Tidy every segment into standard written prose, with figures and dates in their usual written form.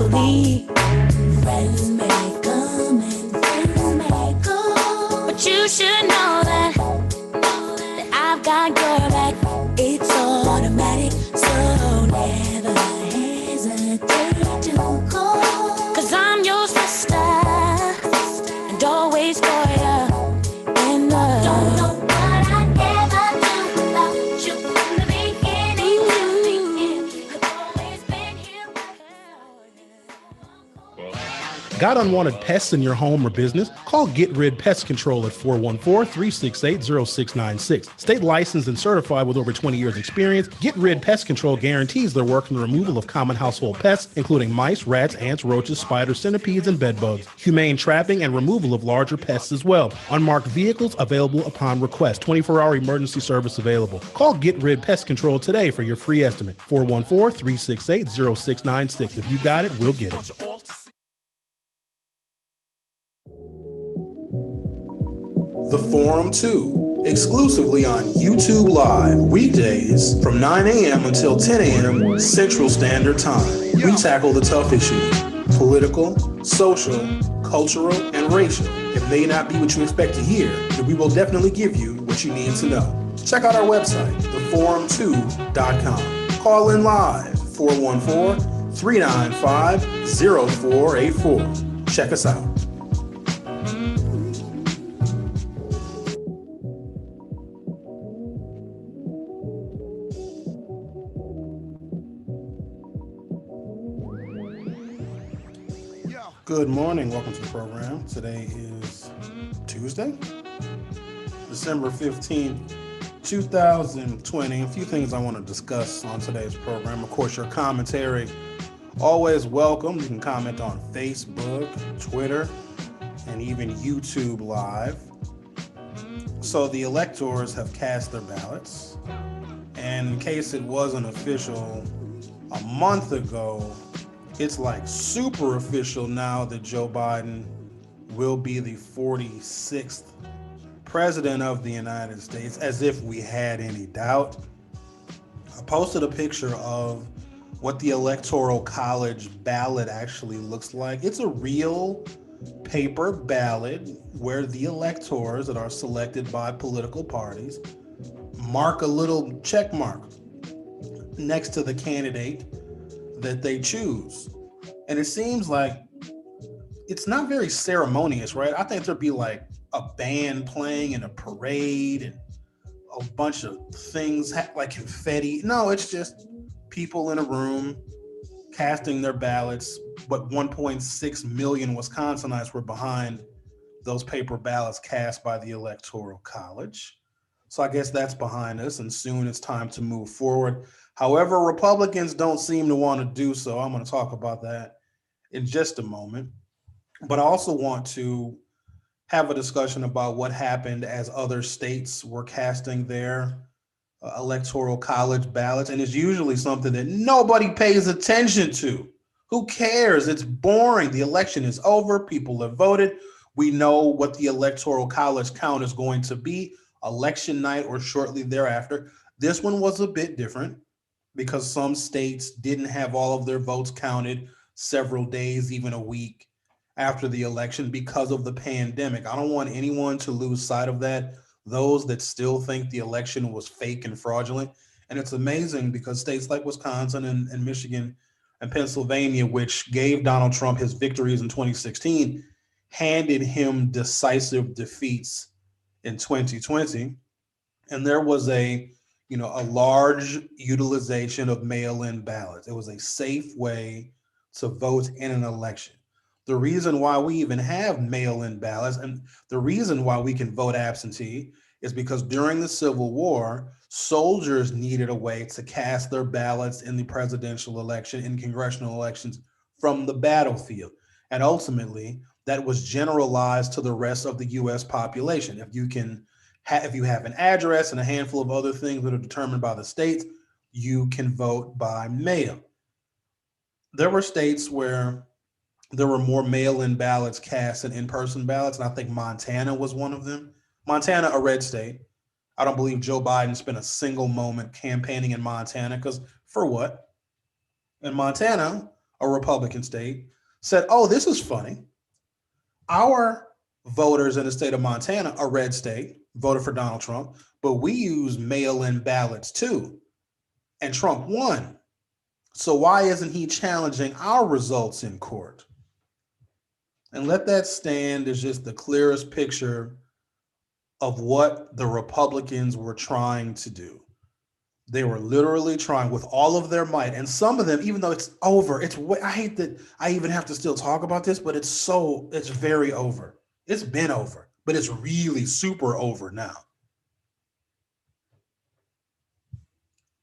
slowly. Friends may come and friends may go, but you should know that I've got your back. It's automatic, so never hesitate to call. 'Cause I'm your sister and always for you. And don't know what I'd ever do without you from the beginning to the end. I've always been here for you. Got unwanted pests in your home or business? Call Get Rid Pest Control at 414-368-0696. State licensed and certified with over 20 years experience, Get Rid Pest Control guarantees their work in the removal of common household pests, including mice, rats, ants, roaches, spiders, centipedes, and bedbugs. Humane trapping and removal of larger pests as well. Unmarked vehicles available upon request. 24-hour emergency service available. Call Get Rid Pest Control today for your free estimate. 414-368-0696. If you got it, we'll get it. The Forum 2, exclusively on YouTube Live, weekdays from 9 a.m. until 10 a.m. Central Standard Time. We tackle the tough issues, political, social, cultural, and racial. It may not be what you expect to hear, but we will definitely give you what you need to know. Check out our website, theforum2.com. Call in live, 414-395-0484. Check us out. Good morning. Welcome to the program. Today is Tuesday, December 15th, 2020. A few things I want to discuss on today's program. Of course, your commentary, always welcome. You can comment on Facebook, Twitter, and even YouTube Live. So the electors have cast their ballots. And in case it wasn't official a month ago, it's like super official now that Joe Biden will be the 46th president of the United States, as if we had any doubt. I posted a picture of what the Electoral College ballot actually looks like. It's a real paper ballot where the electors that are selected by political parties mark a little check mark next to the candidate that they choose. And it seems like it's not very ceremonious, right? I think there'd be like a band playing and a parade and a bunch of things like confetti. No, it's just people in a room casting their ballots. But 1.6 million Wisconsinites were behind those paper ballots cast by the Electoral College. So I guess that's behind us, and soon it's time to move forward. However, Republicans don't seem to want to do so. I'm going to talk about that in just a moment. But I also want to have a discussion about what happened as other states were casting their Electoral College ballots. And it's usually something that nobody pays attention to. Who cares? It's boring. The election is over. People have voted. We know what the Electoral College count is going to be election night or shortly thereafter. This one was a bit different, because some states didn't have all of their votes counted several days, even a week after the election because of the pandemic. I don't want anyone to lose sight of that, those that still think the election was fake and fraudulent. And it's amazing because states like Wisconsin and Michigan and Pennsylvania, which gave Donald Trump his victories in 2016, handed him decisive defeats in 2020. And there was a large utilization of mail-in ballots. It was a safe way to vote in an election. The reason why we even have mail-in ballots and the reason why we can vote absentee is because during the Civil War, soldiers needed a way to cast their ballots in the presidential election and congressional elections from the battlefield. And ultimately, that was generalized to the rest of the U.S. population. If you have an address and a handful of other things that are determined by the states, you can vote by mail. There were states where there were more mail-in ballots cast than in-person ballots, and I think Montana was one of them. Montana, a red state. I don't believe Joe Biden spent a single moment campaigning in Montana, because for what? In Montana, a Republican state, said, oh, this is funny. Our voters in the state of Montana, a red state, voted for Donald Trump, but we use mail in ballots too. And Trump won. So why isn't he challenging our results in court? And let that stand as just the clearest picture of what the Republicans were trying to do. They were literally trying with all of their might. And some of them, even though it's over, I hate that I even have to still talk about this, but it's very over. It's been over, but it's really super over now.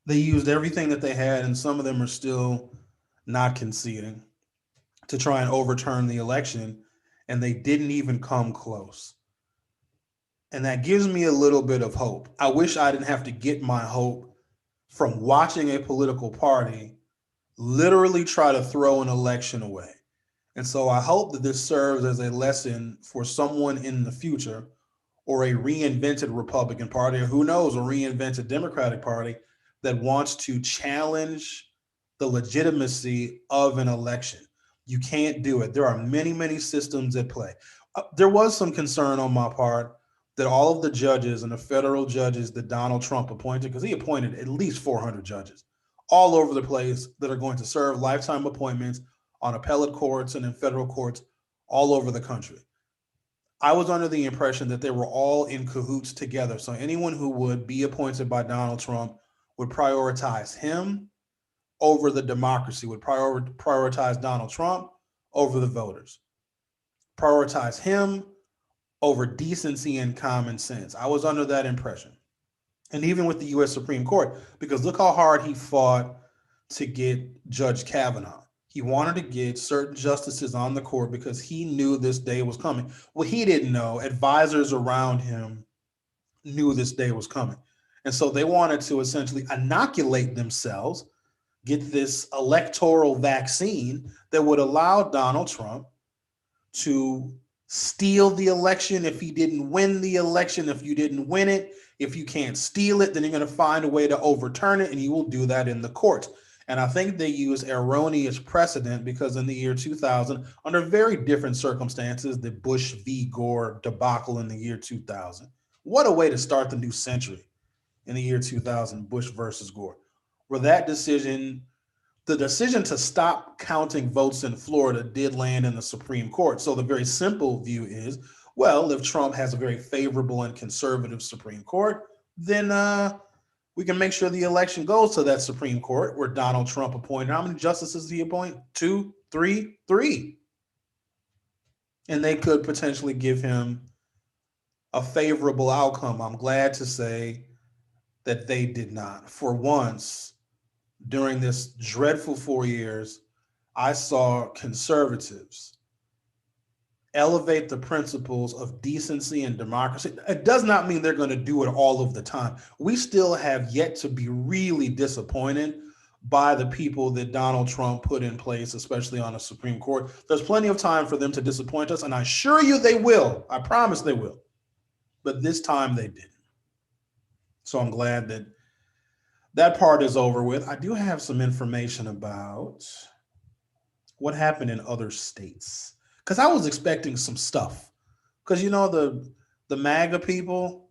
They used everything that they had, and some of them are still not conceding to try and overturn the election, and they didn't even come close. And that gives me a little bit of hope. I wish I didn't have to get my hope from watching a political party literally try to throw an election away. And so I hope that this serves as a lesson for someone in the future, or a reinvented Republican Party, or who knows, a reinvented Democratic Party that wants to challenge the legitimacy of an election. You can't do it. There are many, many systems at play. There was some concern on my part that all of the judges and the federal judges that Donald Trump appointed, because he appointed at least 400 judges all over the place that are going to serve lifetime appointments on appellate courts and in federal courts all over the country. I was under the impression that they were all in cahoots together. So anyone who would be appointed by Donald Trump would prioritize him over the democracy, would prioritize Donald Trump over the voters, prioritize him over decency and common sense. I was under that impression. And even with the U.S. Supreme Court, because look how hard he fought to get Judge Kavanaugh. He wanted to get certain justices on the court because he knew this day was coming. Well, he didn't know. Advisors around him knew this day was coming. And so they wanted to essentially inoculate themselves, get this electoral vaccine that would allow Donald Trump to steal the election if he didn't win the election. If you didn't win it, if you can't steal it, then you're going to find a way to overturn it, and you will do that in the court. And I think they use erroneous precedent because in the year 2000, under very different circumstances, the Bush v. Gore debacle in the year 2000, what a way to start the new century in the year 2000, Bush versus Gore, where that decision, the decision to stop counting votes in Florida did land in the Supreme Court. So the very simple view is, well, if Trump has a very favorable and conservative Supreme Court, then we can make sure the election goes to that Supreme Court where Donald Trump appointed. How many justices did he appoint? 2, 3, 3. And they could potentially give him a favorable outcome. I'm glad to say that they did not. For once, during this dreadful 4 years, I saw conservatives elevate the principles of decency and democracy. It does not mean they're going to do it all of the time. We still have yet to be really disappointed by the people that Donald Trump put in place, especially on the Supreme Court. There's plenty of time for them to disappoint us, and I assure you they will. I promise they will. But this time they didn't. So I'm glad that that part is over with. I do have some information about what happened in other states, because I was expecting some stuff. Because the MAGA people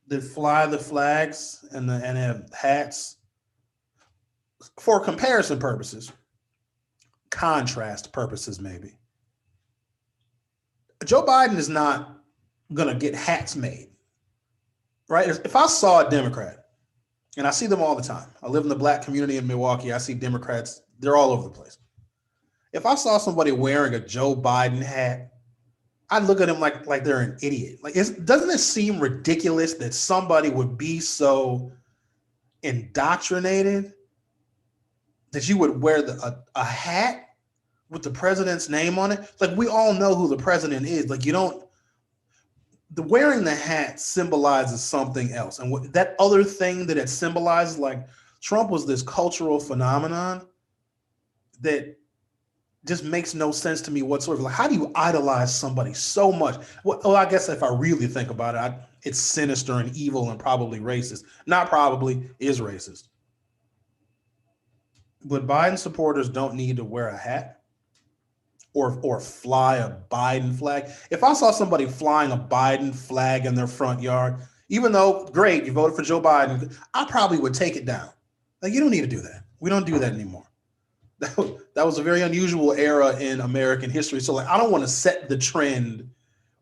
that fly the flags and have hats, for comparison purposes, contrast purposes maybe, Joe Biden is not going to get hats made, right? If I saw a Democrat, and I see them all the time. I live in the Black community in Milwaukee. I see Democrats. They're all over the place. If I saw somebody wearing a Joe Biden hat, I'd look at him like they're an idiot. Doesn't it seem ridiculous that somebody would be so indoctrinated that you would wear a hat with the president's name on it? Like, we all know who the president is. Like, the wearing the hat symbolizes something else. And that other thing that it symbolizes, like Trump was this cultural phenomenon that just makes no sense to me whatsoever. Like, how do you idolize somebody so much? Well, I guess if I really think about it, it's sinister and evil and probably racist. Not probably, is racist. but Biden supporters don't need to wear a hat or fly a Biden flag. If I saw somebody flying a Biden flag in their front yard, even though great, you voted for Joe Biden, I probably would take it down. Like, you don't need to do that. We don't do that anymore. That was a very unusual era in American history. So, like, I don't want to set the trend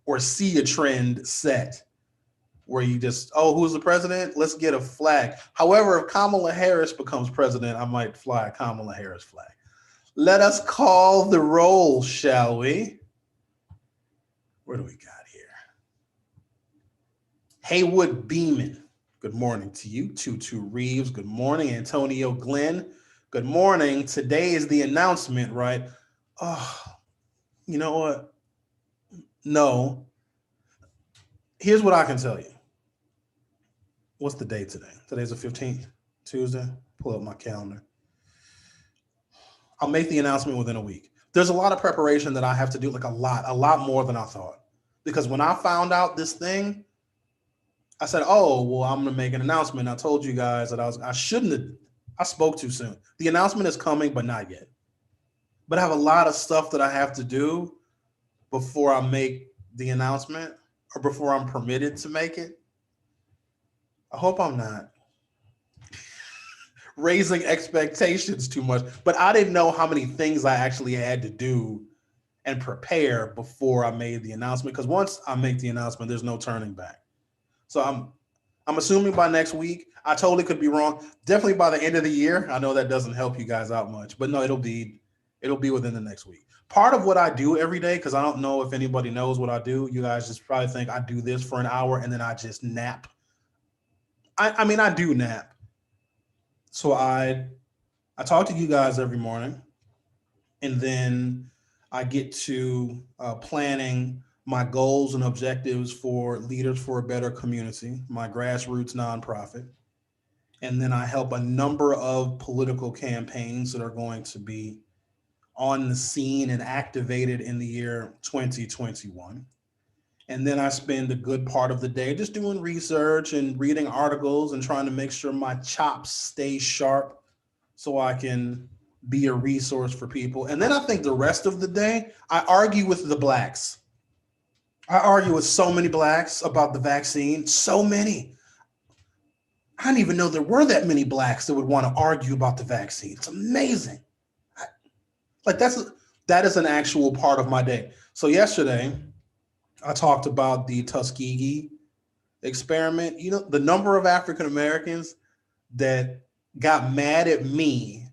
or see a trend set where you just, oh, who's the president? Let's get a flag. However, if Kamala Harris becomes president, I might fly a Kamala Harris flag. Let us call the roll, shall we? What do we got here? Haywood Beeman. Good morning to you. Tutu Reeves. Good morning. Antonio Glenn. Good morning. Today is the announcement, right? Oh, you know what? No. Here's what I can tell you. What's the date today? Today's the 15th, Tuesday. Pull up my calendar. I'll make the announcement within a week. There's a lot of preparation that I have to do, like a lot more than I thought. Because when I found out this thing, I said, oh, well, I'm going to make an announcement. I told you guys that I spoke too soon. The announcement is coming, but not yet. But I have a lot of stuff that I have to do before I make the announcement or before I'm permitted to make it. I hope I'm not raising expectations too much, but I didn't know how many things I actually had to do and prepare before I made the announcement. Because once I make the announcement, there's no turning back. So I'm assuming by next week. I totally could be wrong. Definitely by the end of the year. I know that doesn't help you guys out much, but no, it'll be within the next week. Part of what I do every day, because I don't know if anybody knows what I do. You guys just probably think I do this for an hour and then I just nap. I mean, I do nap. So I talk to you guys every morning, and then I get to planning my goals and objectives for Leaders for a Better Community, my grassroots nonprofit. And then I help a number of political campaigns that are going to be on the scene and activated in the year 2021. And then I spend a good part of the day just doing research and reading articles and trying to make sure my chops stay sharp so I can be a resource for people. And then I think the rest of the day, I argue with the blacks. I argue with so many blacks about the vaccine, so many. I didn't even know there were that many blacks that would want to argue about the vaccine. It's amazing. That is an actual part of my day. So yesterday, I talked about the Tuskegee experiment. You know, the number of African Americans that got mad at me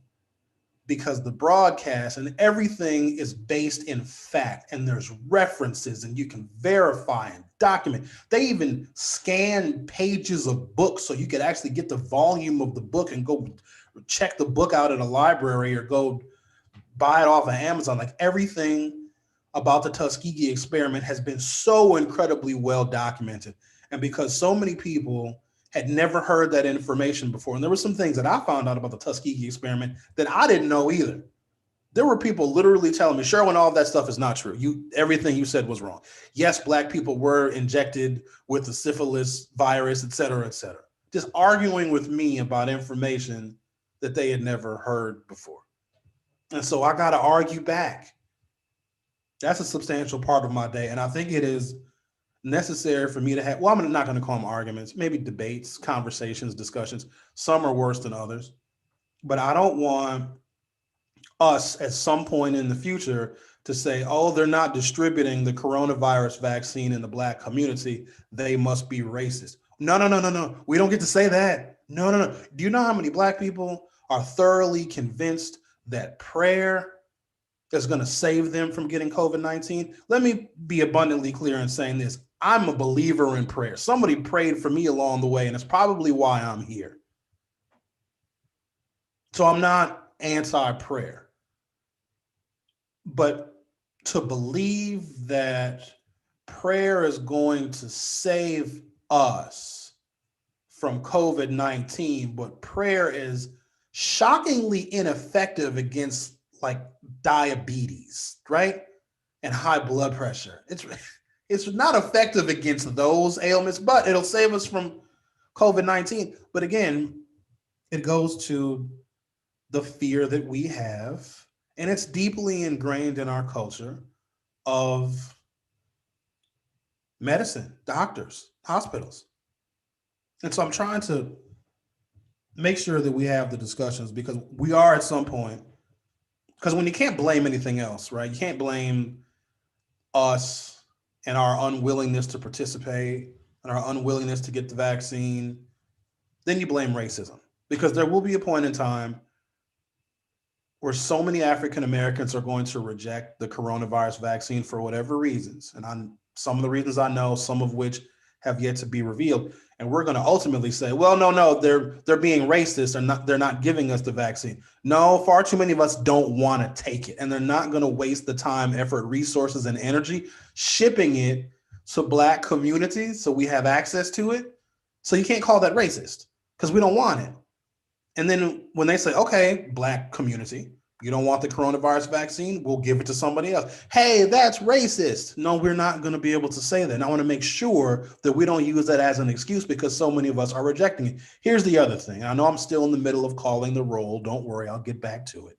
because the broadcast and everything is based in fact, and there's references and you can verify and document. They even scan pages of books so you could actually get the volume of the book and go check the book out at a library or go buy it off of Amazon. Like, everything about the Tuskegee experiment has been so incredibly well documented. And because so many people had never heard that information before, and there were some things that I found out about the Tuskegee experiment that I didn't know either. There were people literally telling me, Sherwin, all of that stuff is not true. Everything you said was wrong. Yes, black people were injected with the syphilis virus, et cetera, et cetera. Just arguing with me about information that they had never heard before. And so I got to argue back. That's a substantial part of my day. And I think it is necessary for me to have, well, I'm not going to call them arguments, maybe debates, conversations, discussions. Some are worse than others. But I don't want us at some point in the future to say, oh, they're not distributing the coronavirus vaccine in the black community. They must be racist. No. We don't get to say that. No. Do you know how many black people are thoroughly convinced that prayer is going to save them from getting COVID-19? Let me be abundantly clear in saying this. I'm a believer in prayer. Somebody prayed for me along the way, and it's probably why I'm here. So I'm not anti-prayer. But to believe that prayer is going to save us from COVID-19, but prayer is shockingly ineffective against like diabetes, right? And high blood pressure. It's not effective against those ailments, but it'll save us from COVID-19. But again, it goes to the fear that we have, and it's deeply ingrained in our culture, of medicine, doctors, hospitals. And so I'm trying to make sure that we have the discussions because we are at some point, because when you can't blame anything else, right? You can't blame us and our unwillingness to participate and our unwillingness to get the vaccine, then you blame racism. Because there will be a point in time where so many African Americans are going to reject the coronavirus vaccine for whatever reasons. And some of the reasons I know, some of which have yet to be revealed. And we're going to ultimately say, well, no, they're being racist. They're not giving us the vaccine. No, far too many of us don't want to take it. And they're not going to waste the time, effort, resources, and energy shipping it to Black communities so we have access to it. So you can't call that racist because we don't want it. And then when they say, okay, Black community, you don't want the coronavirus vaccine, we'll give it to somebody else. Hey, that's racist. No, we're not going to be able to say that. And I want to make sure that we don't use that as an excuse because so many of us are rejecting it. Here's the other thing. I know I'm still in the middle of calling the roll. Don't worry, I'll get back to it.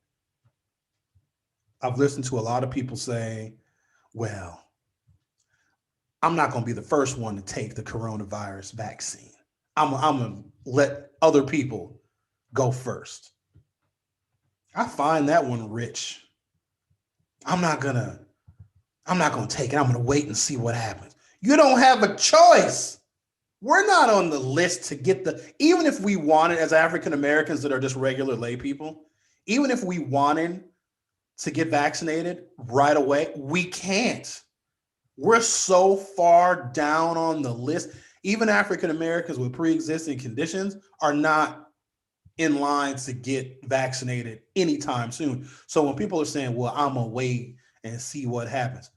I've listened to a lot of people say, well, I'm not going to be the first one to take the coronavirus vaccine. I'm going to let other people go first. I find that one rich. I'm not gonna take it. I'm gonna wait and see what happens. You don't have a choice. We're not on the list to get even if we wanted, as African Americans that are just regular lay people, even if we wanted to get vaccinated right away, we can't. We're so far down on the list. Even African Americans with pre-existing conditions are not in line to get vaccinated anytime soon. So when people are saying, well, I'm gonna wait and see what happens,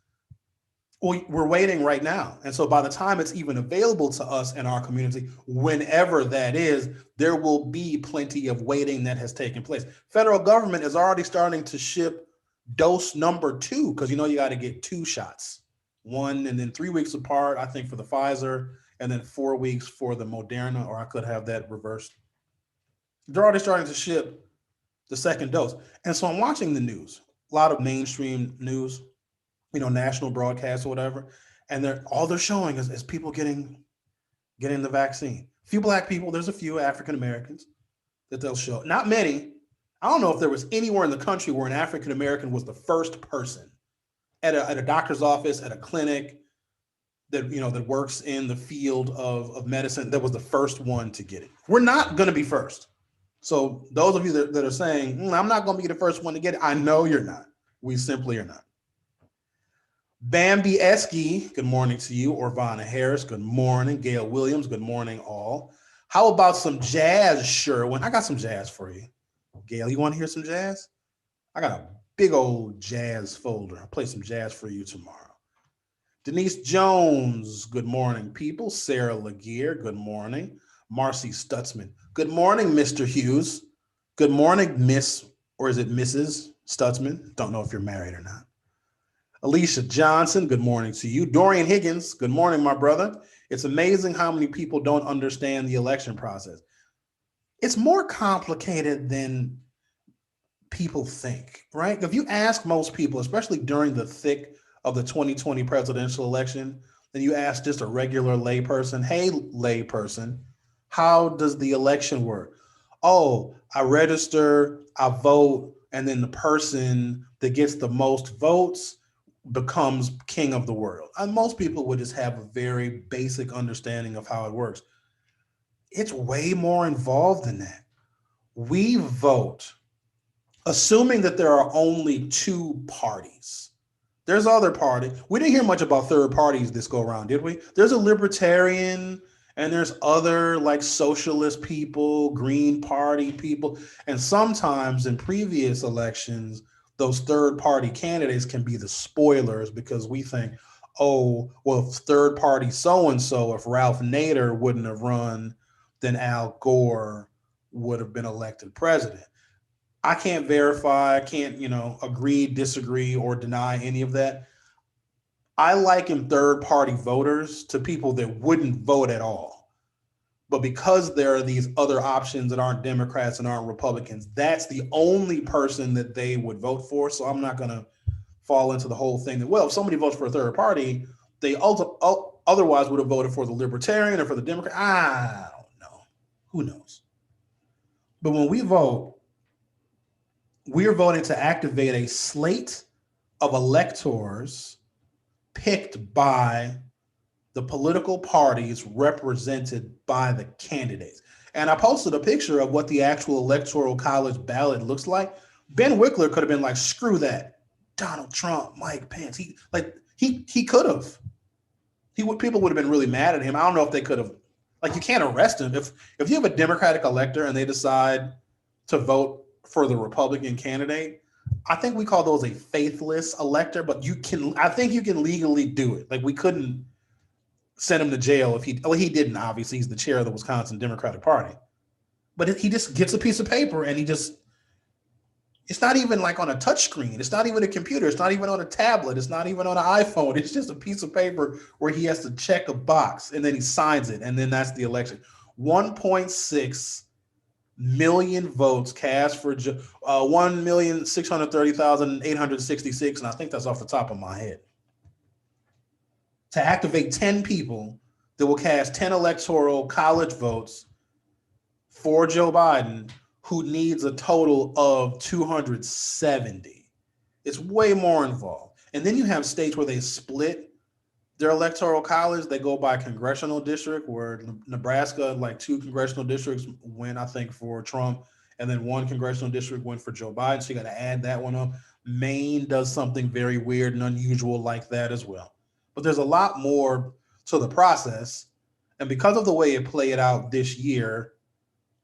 well, we're waiting right now. And so by the time it's even available to us in our community, whenever that is, there will be plenty of waiting that has taken place. Federal government is already starting to ship dose number 2, because you got to get 2 shots, 1 and then 3 weeks apart, I think, for the Pfizer, and then 4 weeks for the Moderna, or I could have that reversed. They're already starting to ship the second dose. And so I'm watching the news, a lot of mainstream news, national broadcasts or whatever. And they're showing is people getting the vaccine. A few Black people, there's a few African Americans that they'll show. Not many. I don't know if there was anywhere in the country where an African American was the first person at a doctor's office, at a clinic that that works in the field of medicine, that was the first one to get it. We're not going to be first. So those of you that are saying, I'm not going to be the first one to get it, I know you're not. We simply are not. Bambi Esky, good morning to you. Orvana Harris, good morning. Gail Williams, good morning all. How about some jazz, Sherwin? I got some jazz for you. Gail, you want to hear some jazz? I got a big old jazz folder. I'll play some jazz for you tomorrow. Denise Jones, good morning, people. Sarah Laguerre, good morning. Marcy Stutzman, good morning, Mr. Hughes. Good morning, Miss, or is it Mrs. Stutzman? Don't know if you're married or not. Alicia Johnson, good morning to you. Dorian Higgins, good morning, my brother. It's amazing how many people don't understand the election process. It's more complicated than people think, right? If you ask most people, especially during the thick of the 2020 presidential election, then you ask just a regular layperson, hey, layperson, how does the election work? Oh, I register, I vote, and then the person that gets the most votes becomes king of the world. And most people would just have a very basic understanding of how it works. It's way more involved than that. We vote assuming that there are only 2 parties. There's other parties. We didn't hear much about third parties this go around, did we? There's a libertarian, and there's other like socialist people, Green Party people. And sometimes in previous elections, those third party candidates can be the spoilers because we think, oh, well, if third party so-and-so, if Ralph Nader wouldn't have run, then Al Gore would have been elected president. I can't verify, I can't, agree, disagree, or deny any of that. I liken third party voters to people that wouldn't vote at all. But because there are these other options that aren't Democrats and aren't Republicans, that's the only person that they would vote for. So I'm not going to fall into the whole thing that, well, if somebody votes for a third party, they otherwise would have voted for the Libertarian or for the Democrat. I don't know. Who knows? But when we vote, we are voting to activate a slate of electors picked by the political parties represented by the candidates. And I posted a picture of what the actual electoral college ballot looks like. Ben Wickler could have been like, screw that. Donald Trump, Mike Pence. He could have. People would have been really mad at him. I don't know if they could have, like, you can't arrest him. If you have a Democratic elector and they decide to vote for the Republican candidate, I think we call those a faithless elector, but I think you can legally do it. Like, we couldn't send him to jail if he didn't, obviously. He's the chair of the Wisconsin Democratic Party. But he just gets a piece of paper and it's not even like on a touch screen. It's not even a computer. It's not even on a tablet. It's not even on an iPhone. It's just a piece of paper where he has to check a box and then he signs it. And then that's the election. 1.6 million votes cast for 1,630,866. And I think that's off the top of my head. To activate 10 people that will cast 10 electoral college votes for Joe Biden, who needs a total of 270. It's way more involved. And then you have states where they split their electoral college. They go by congressional district, where Nebraska, like 2 congressional districts went, I think, for Trump, and then 1 congressional district went for Joe Biden. So you got to add that one up. Maine does something very weird and unusual like that as well. But there's a lot more to the process. And because of the way it played out this year,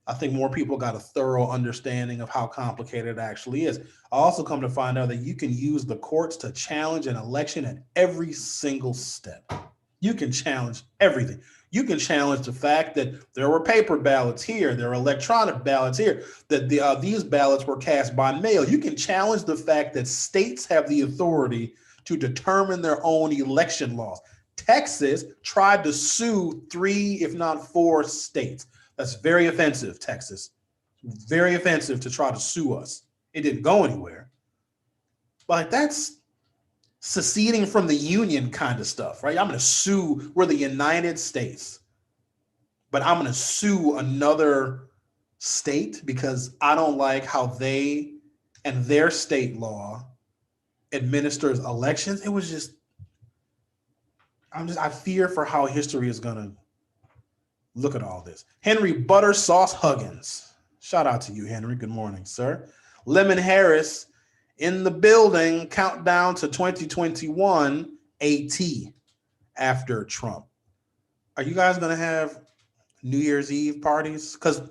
I think more people got a thorough understanding of how complicated it actually is. I also come to find out that you can use the courts to challenge an election at every single step. You can challenge everything. You can challenge the fact that there were paper ballots here, there are electronic ballots here, that these ballots were cast by mail. You can challenge the fact that states have the authority to determine their own election laws. Texas tried to sue 3, if not 4 states. That's very offensive, Texas. Very offensive to try to sue us. It didn't go anywhere. But that's seceding from the union kind of stuff, right? I'm going to sue, we're the United States, but I'm going to sue another state because I don't like how they and their state law administers elections. It was just, I fear for how history is going to look at all this. Henry Butter Sauce Huggins. Shout out to you, Henry. Good morning, sir. Lemon Harris in the building. Countdown to 2021 AT after Trump. Are you guys going to have New Year's Eve parties? Because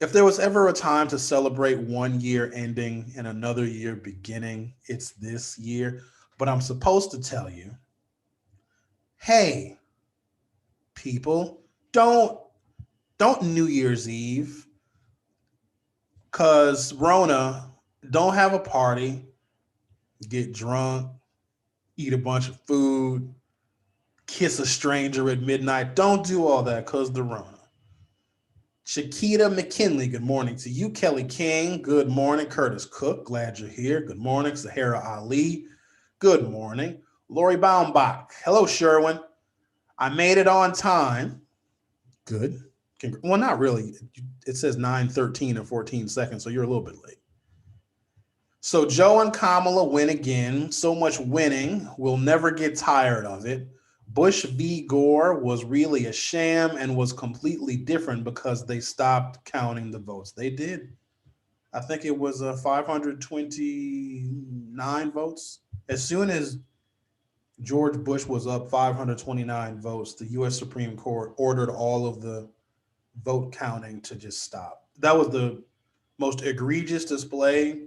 if there was ever a time to celebrate one year ending and another year beginning, it's this year. But I'm supposed to tell you, hey, people, don't New Year's Eve, because Rona, don't have a party, get drunk, eat a bunch of food, kiss a stranger at midnight. Don't do all that because the Rona. Chiquita McKinley, good morning to you. Kelly King, good morning. Curtis Cook, glad you're here. Good morning. Sahara Ali, good morning. Lori Baumbach, hello, Sherwin. I made it on time. Good. Well, not really. It says 9:13 and 14 seconds, so you're a little bit late. So Joe and Kamala win again. So much winning. We'll never get tired of it. Bush v. Gore was really a sham and was completely different because they stopped counting the votes. They did. I think it was 529 votes. As soon as George Bush was up 529 votes, the U.S. Supreme Court ordered all of the vote counting to just stop. That was the most egregious display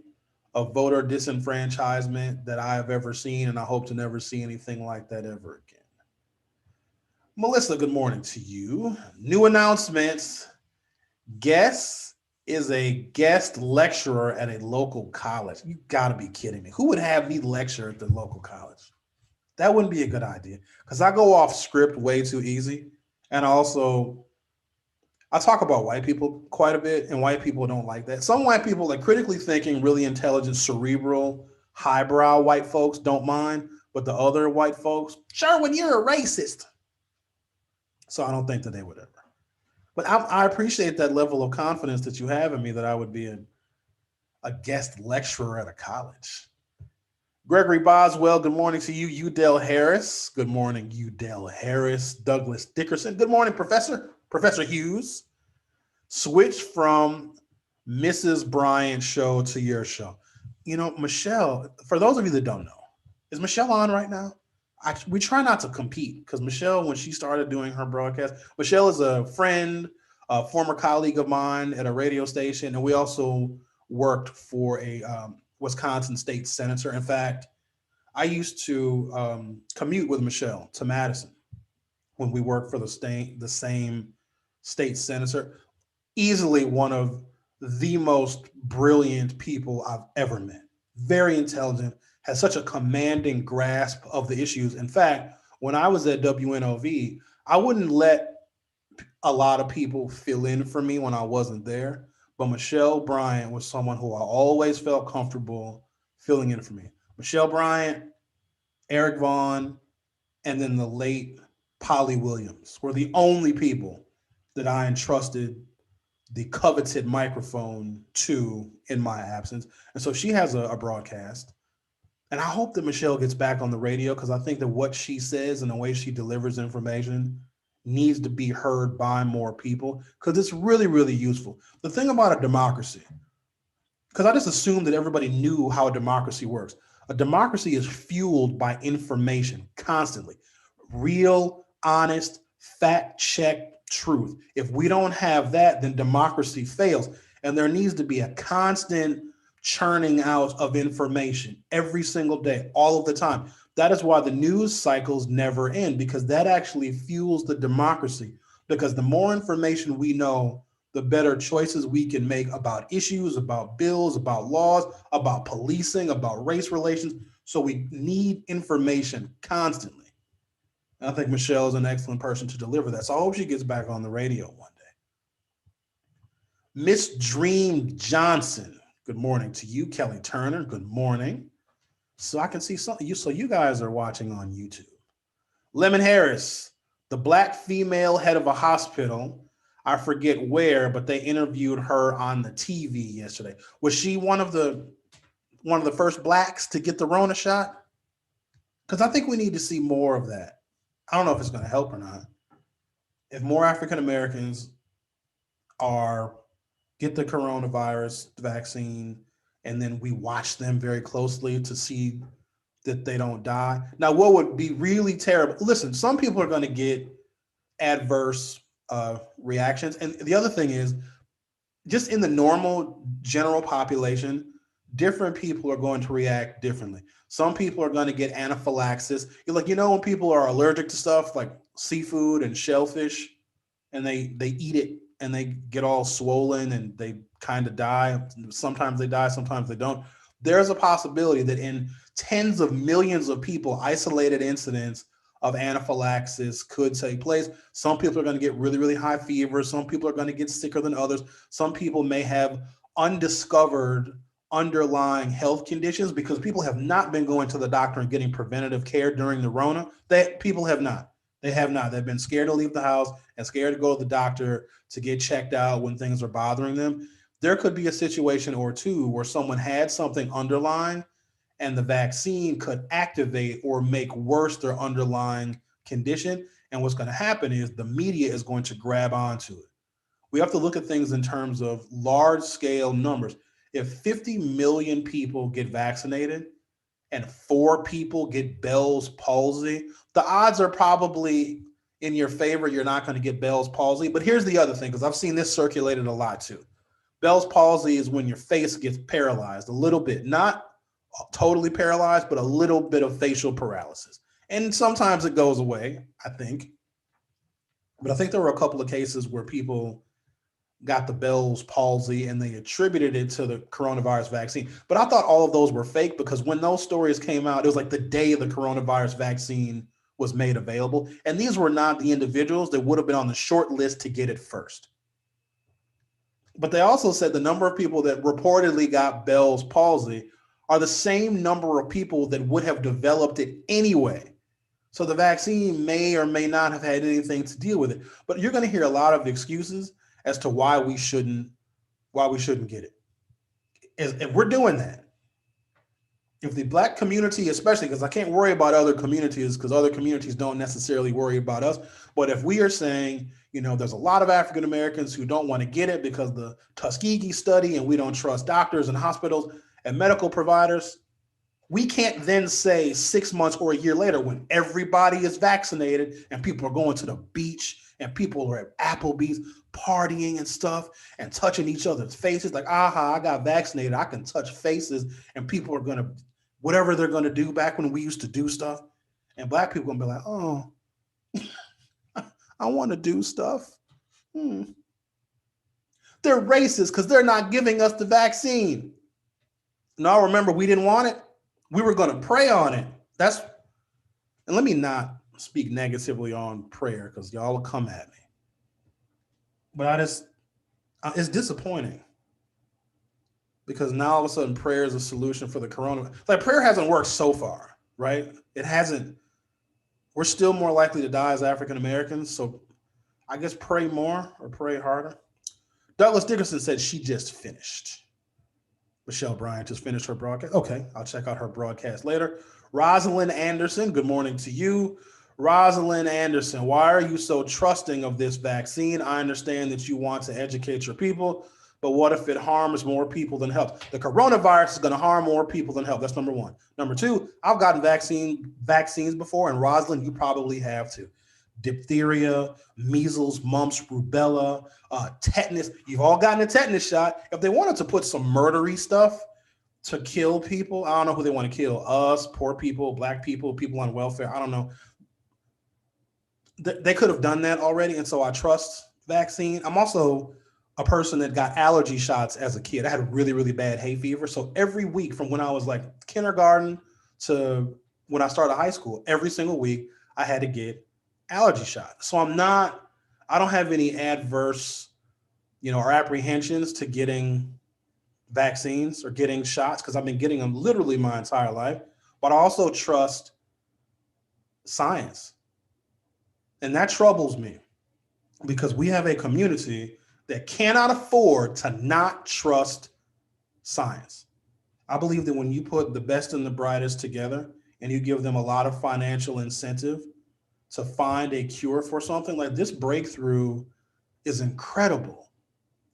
of voter disenfranchisement that I have ever seen, and I hope to never see anything like that ever again. Melissa, good morning to you. New announcements. Guess is a guest lecturer at a local college. You gotta be kidding me. Who would have me lecture at the local college? That wouldn't be a good idea because I go off script way too easy. And also, I talk about white people quite a bit, and white people don't like that. Some white people, like critically thinking, really intelligent, cerebral, highbrow white folks, don't mind, but the other white folks, Sherwin, you're a racist. So I don't think that they would ever. But I appreciate that level of confidence that you have in me that I would be a guest lecturer at a college. Gregory Boswell, good morning to you. Udell Harris, good morning, Udell Harris. Douglas Dickerson, good morning, Professor. Professor Hughes. Switch from Mrs. Bryant's show to your show. You know, Michelle, for those of you that don't know, is Michelle on right now? We try not to compete because Michelle, when she started doing her broadcast, Michelle is a friend, a former colleague of mine at a radio station, and we also worked for a Wisconsin state senator. In fact, I used to commute with Michelle to Madison when we worked for the same state senator. Easily one of the most brilliant people I've ever met. Very intelligent, has such a commanding grasp of the issues. In fact, when I was at WNOV, I wouldn't let a lot of people fill in for me when I wasn't there. But Michelle Bryant was someone who I always felt comfortable filling in for me. Michelle Bryant, Eric Vaughn, and then the late Polly Williams were the only people that I entrusted the coveted microphone to in my absence. And so she has a broadcast. And I hope that Michelle gets back on the radio because I think that what she says and the way she delivers information needs to be heard by more people because it's really, really useful. The thing about a democracy, because I just assumed that everybody knew how a democracy works. A democracy is fueled by information constantly, real, honest, fact check truth. If we don't have that, then democracy fails. And there needs to be a constant churning out of information every single day, all of the time. That is why the news cycles never end, because that actually fuels the democracy. Because the more information we know, the better choices we can make about issues, about bills, about laws, about policing, about race relations. So we need information constantly. And I think Michelle is an excellent person to deliver that. So I hope she gets back on the radio one day. Miss Dream Johnson, good morning to you. Kelly Turner, good morning. So I can see some you. So you guys are watching on YouTube. Lemon Harris, the black female head of a hospital. I forget where, but they interviewed her on the TV yesterday. Was she one of the first blacks to get the Rona shot? Because I think we need to see more of that. I don't know if it's going to help or not. If more African Americans are get the coronavirus vaccine, and then we watch them very closely to see that they don't die. Now, what would be really terrible? Listen, some people are going to get adverse reactions, and the other thing is, just in the normal general population, different people are going to react differently. Some people are going to get anaphylaxis. You're like, when people are allergic to stuff like seafood and shellfish, and they eat it and they get all swollen and they kind of die. Sometimes they die, sometimes they don't. There's a possibility that in tens of millions of people, isolated incidents of anaphylaxis could take place. Some people are going to get really, really high fever. Some people are going to get sicker than others. Some people may have undiscovered underlying health conditions because people have not been going to the doctor and getting preventative care during the Rona. People have not. They have not. They've been scared to leave the house and scared to go to the doctor to get checked out when things are bothering them. There could be a situation or two where someone had something underlying and the vaccine could activate or make worse their underlying condition. And what's going to happen is the media is going to grab onto it. We have to look at things in terms of large scale numbers. If 50 million people get vaccinated and 4 people get Bell's palsy, the odds are probably in your favor. You're not going to get Bell's palsy. But here's the other thing, because I've seen this circulated a lot too. Bell's palsy is when your face gets paralyzed a little bit, not totally paralyzed, but a little bit of facial paralysis. And sometimes it goes away, I think. But I think there were a couple of cases where people got the Bell's palsy and they attributed it to the coronavirus vaccine. But I thought all of those were fake because when those stories came out, it was like the day the coronavirus vaccine was made available. And these were not the individuals that would have been on the short list to get it first. But they also said the number of people that reportedly got Bell's palsy are the same number of people that would have developed it anyway. So the vaccine may or may not have had anything to deal with it. But you're going to hear a lot of excuses as to why we shouldn't get it. If we're doing that, if the Black community, especially, because I can't worry about other communities because other communities don't necessarily worry about us, but if we are saying, there's a lot of African Americans who don't want to get it because the Tuskegee study and we don't trust doctors and hospitals and medical providers, we can't then say 6 months or a year later when everybody is vaccinated and people are going to the beach and people are at Applebee's partying and stuff and touching each other's faces like, I got vaccinated. I can touch faces and people are going to, whatever they're going to do back when we used to do stuff. And Black people are going to be like, oh, I want to do stuff. They're racist because they're not giving us the vaccine. Now, remember, we didn't want it. We were going to pray on it. And let me not speak negatively on prayer because y'all will come at me. But it's disappointing because now all of a sudden prayer is a solution for the coronavirus. Like prayer hasn't worked so far, right? It hasn't. We're still more likely to die as African Americans. So I guess pray more or pray harder. Douglas Dickerson said she just finished. Michelle Bryant just finished her broadcast. Okay, I'll check out her broadcast later. Rosalind Anderson, good morning to you. Rosalind Anderson, why are you so trusting of this vaccine? I understand that you want to educate your people, but what if it harms more people than helps? The coronavirus is going to harm more people than help. That's number one. Number two, I've gotten vaccines before, and Rosalind, you probably have too. Diphtheria, measles, mumps, rubella, tetanus. You've all gotten a tetanus shot. If they wanted to put some murdery stuff to kill people, I don't know who they want to kill. Us, poor people, Black people, people on welfare. I don't know. They could have done that already, and so I trust vaccine. I'm also a person that got allergy shots as a kid. I had a really, really bad hay fever. So every week from when I was like kindergarten to when I started high school, every single week I had to get allergy shot. So I don't have any adverse, or apprehensions to getting vaccines or getting shots because I've been getting them literally my entire life. But I also trust science. And that troubles me because we have a community that cannot afford to not trust science. I believe that when you put the best and the brightest together and you give them a lot of financial incentive to find a cure for something, like this breakthrough is incredible.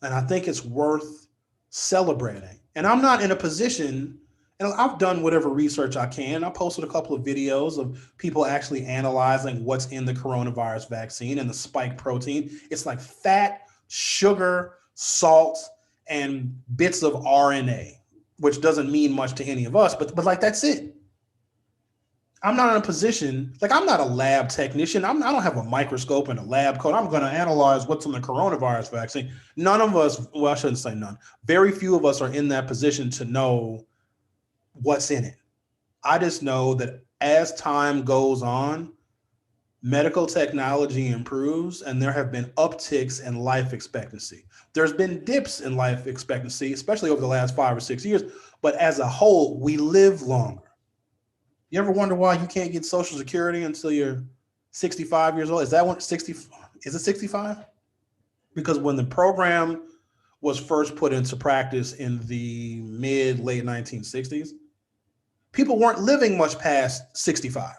And I think it's worth celebrating. And I'm not in a position, and I've done whatever research I can. I posted a couple of videos of people actually analyzing what's in the coronavirus vaccine and the spike protein. It's like fat, sugar, salt, and bits of RNA, which doesn't mean much to any of us, but like that's it. I'm not in a position, like I'm not a lab technician. I don't have a microscope and a lab coat. I'm going to analyze what's in the coronavirus vaccine. None of us, well, I shouldn't say none. Very few of us are in that position to know what's in it. I just know that as time goes on, medical technology improves and there have been upticks in life expectancy. There's been dips in life expectancy, especially over the last 5 or 6 years, but as a whole, we live longer. You ever wonder why you can't get Social Security until you're 65 years old? Is that one 60? Is it 65? Because when the program was first put into practice in the late 1960s, people weren't living much past 65.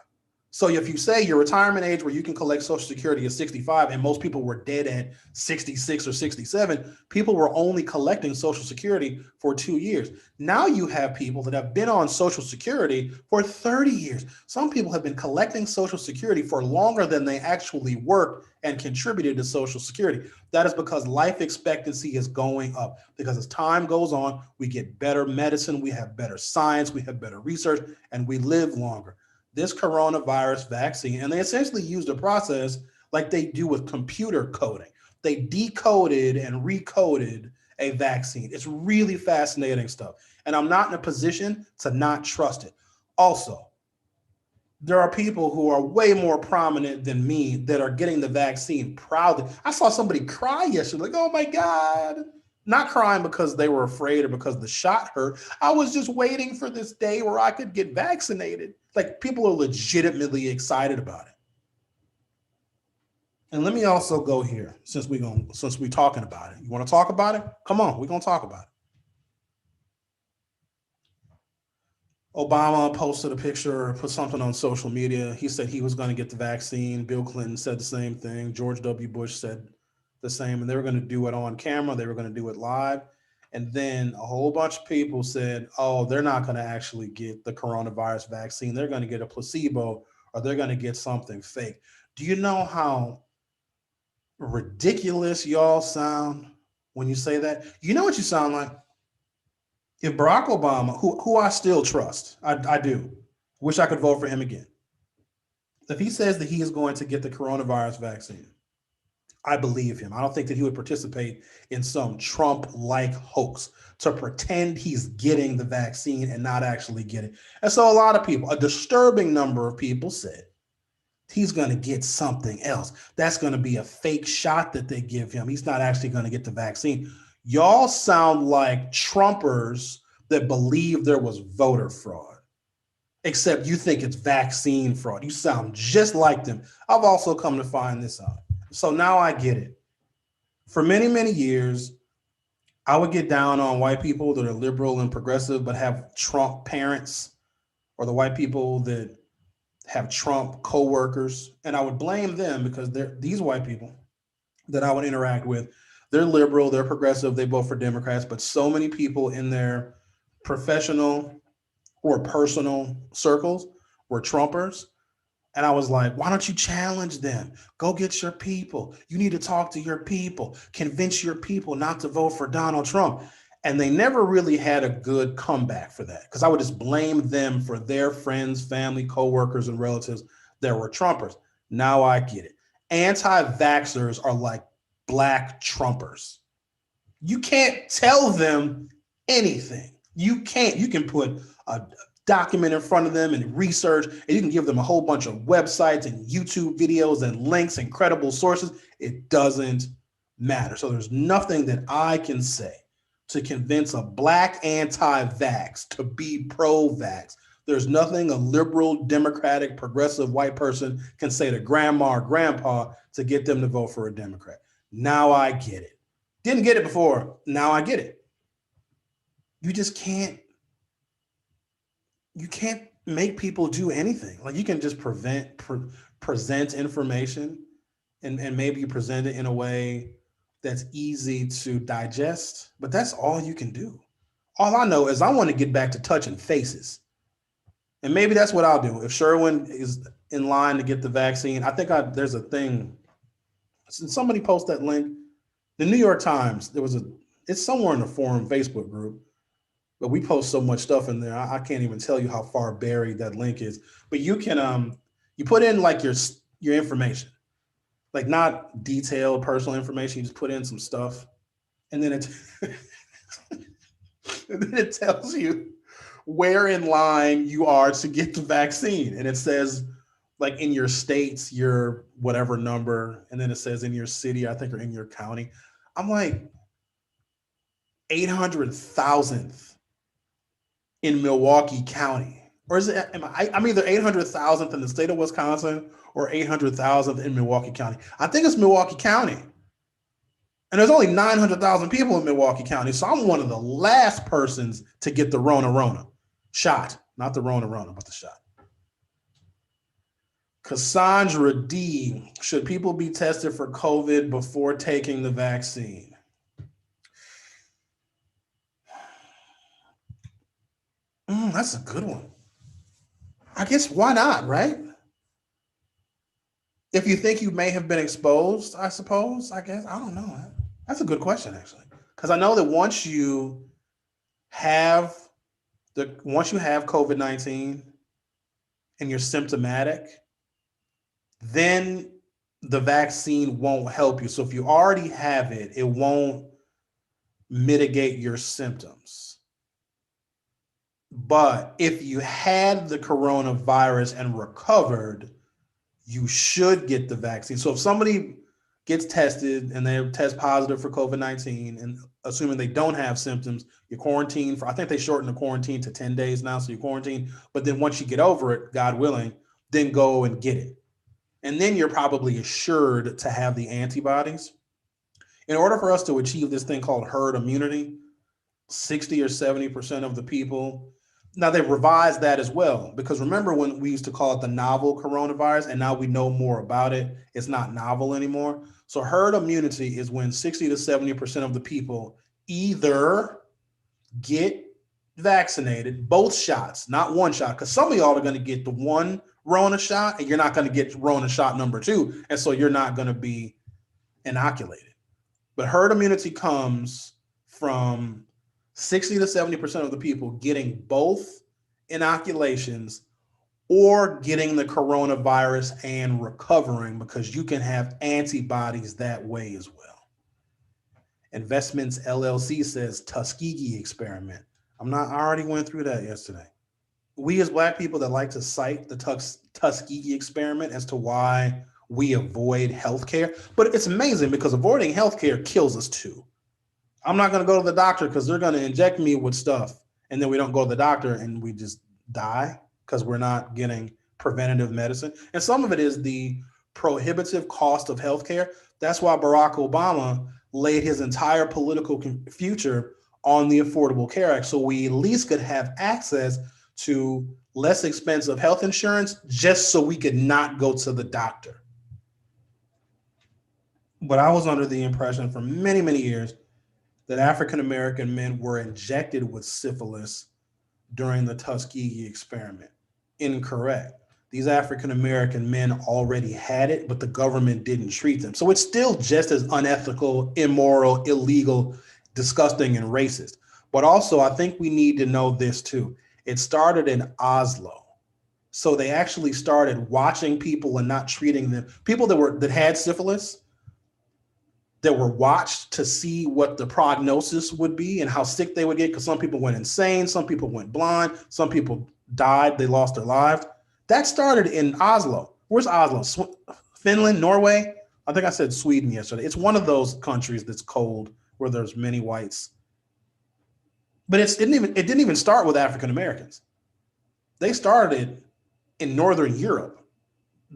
So if you say your retirement age where you can collect Social Security is 65 and most people were dead at 66 or 67, people were only collecting Social Security for 2 years. Now you have people that have been on Social Security for 30 years. Some people have been collecting Social Security for longer than they actually worked and contributed to Social Security. That is because life expectancy is going up. Because as time goes on, we get better medicine, we have better science, we have better research, and we live longer. This coronavirus vaccine, and they essentially used a process like they do with computer coding. They decoded and recoded a vaccine. It's really fascinating stuff. And I'm not in a position to not trust it. Also, there are people who are way more prominent than me that are getting the vaccine proudly. I saw somebody cry yesterday, like, oh my God, Not crying because they were afraid or because the shot hurt. I was just waiting for this day where I could get vaccinated. Like, people are legitimately excited about it. And let me also go here, since we talking about it. You want to talk about it? Come on, we're gonna talk about it. Obama posted a picture, put something on social media. He said he was going to get the vaccine. Bill Clinton said the same thing. George W. Bush said the same, and they were going to do it on camera. They were going to do it live. And then a whole bunch of people said, oh, they're not going to actually get the coronavirus vaccine. They're going to get a placebo, or they're going to get something fake. Do you know how ridiculous y'all sound when you say that? You know what you sound like? If Barack Obama, who I still trust, I do, wish I could vote for him again. If he says that he is going to get the coronavirus vaccine, I believe him. I don't think that he would participate in some Trump-like hoax to pretend he's getting the vaccine and not actually get it. And so a lot of people, a disturbing number of people, said he's going to get something else. That's going to be a fake shot that they give him. He's not actually going to get the vaccine. Y'all sound like Trumpers that believe there was voter fraud, except you think it's vaccine fraud. You sound just like them. I've also come to find this out. So now I get it. For many, many years, I would get down on white people that are liberal and progressive but have Trump parents, or the white people that have Trump co-workers, and I would blame them because these white people that I would interact with, they're liberal, they're progressive, they vote for Democrats, but so many people in their professional or personal circles were Trumpers. And I was like, why don't you challenge them? Go get your people. You need to talk to your people, convince your people not to vote for Donald Trump. And they never really had a good comeback for that, because I would just blame them for their friends, family, coworkers, and relatives that were Trumpers. Now I get it. Anti-vaxxers are like black Trumpers. You can't tell them anything. You can't. You can put a document in front of them and research, and you can give them a whole bunch of websites and YouTube videos and links and credible sources. It doesn't matter. So there's nothing that I can say to convince a black anti-vax to be pro-vax. There's nothing a liberal, democratic, progressive white person can say to grandma or grandpa to get them to vote for a Democrat. Now I get it. Didn't get it before. Now I get it. You just can't make people do anything. Like, you can just present information, and maybe you present it in a way that's easy to digest, but that's all you can do. All I know is I want to get back to touching faces. And maybe that's what I'll do. If Sherwin is in line to get the vaccine, I think there's a thing. Somebody post that link. The New York Times, it's somewhere in the forum Facebook group, but we post so much stuff in there. I can't even tell you how far buried that link is. But you can, you put in like your information, like not detailed personal information. You just put in some stuff, and then it tells you where in line you are to get the vaccine. And it says, like, in your states, your whatever number, and then it says in your city, I think, or in your county. I'm like 800,000th in Milwaukee County. Or is it, I'm either 800,000th in the state of Wisconsin or 800,000th in Milwaukee County. I think it's Milwaukee County. And there's only 900,000 people in Milwaukee County. So I'm one of the last persons to get the Rona shot. Not the Rona, but the shot. Cassandra D. Should people be tested for COVID before taking the vaccine? That's a good one. I guess, why not, right? If you think you may have been exposed, I suppose, I guess. I don't know. That's a good question, actually. Because I know that once you have COVID-19 and you're symptomatic, then the vaccine won't help you. So if you already have it, it won't mitigate your symptoms. But if you had the coronavirus and recovered, you should get the vaccine. So if somebody gets tested and they test positive for COVID-19, and assuming they don't have symptoms, you're quarantined for, I think they shortened the quarantine to 10 days now. So you quarantine, but then once you get over it, God willing, then go and get it. And then you're probably assured to have the antibodies. In order for us to achieve this thing called herd immunity, 60 or 70% of the people. Now they've revised that as well, because remember when we used to call it the novel coronavirus, and now we know more about it. It's not novel anymore. So herd immunity is when 60 to 70% of the people either get vaccinated, both shots, not one shot, because some of y'all are going to get the one Rona shot and you're not going to get Rona shot number 2. And so you're not going to be inoculated. But herd immunity comes from 60 to 70% of the people getting both inoculations or getting the coronavirus and recovering, because you can have antibodies that way as well. Investments LLC says Tuskegee experiment. I already went through that yesterday. We as Black people that like to cite the Tuskegee experiment as to why we avoid healthcare, but it's amazing because avoiding healthcare kills us too. I'm not going to go to the doctor because they're going to inject me with stuff, and then we don't go to the doctor and we just die because we're not getting preventative medicine. And some of it is the prohibitive cost of healthcare. That's why Barack Obama laid his entire political future on the Affordable Care Act, so we at least could have access to less expensive health insurance just so we could not go to the doctor. But I was under the impression for many, many years that African-American men were injected with syphilis during the Tuskegee experiment. Incorrect. These African-American men already had it, but the government didn't treat them. So it's still just as unethical, immoral, illegal, disgusting, and racist. But also, I think we need to know this too. It started in Oslo. So they actually started watching people and not treating them. People that had syphilis, that were watched to see what the prognosis would be and how sick they would get, because some people went insane, some people went blind, some people died, they lost their lives. That started in Oslo. Where's Oslo? Finland, Norway? I think I said Sweden yesterday. It's one of those countries that's cold where there's many whites. But it didn't even start with African Americans. They started in Northern Europe,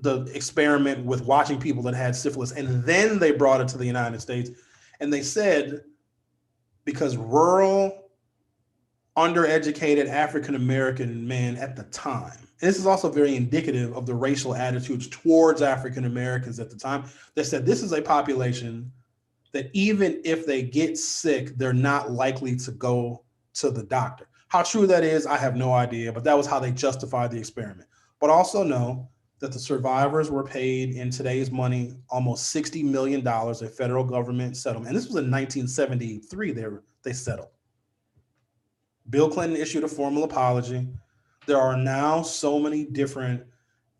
the experiment with watching people that had syphilis, and then they brought it to the United States. And they said, because rural, undereducated African-American men at the time, and this is also very indicative of the racial attitudes towards African-Americans at the time, they said this is a population that even if they get sick, they're not likely to go to the doctor. How true that is, I have no idea, but that was how they justified the experiment. But also know that the survivors were paid in today's money almost $60 million, a federal government settlement. And this was in 1973 they settled. Bill Clinton issued a formal apology. There are now so many different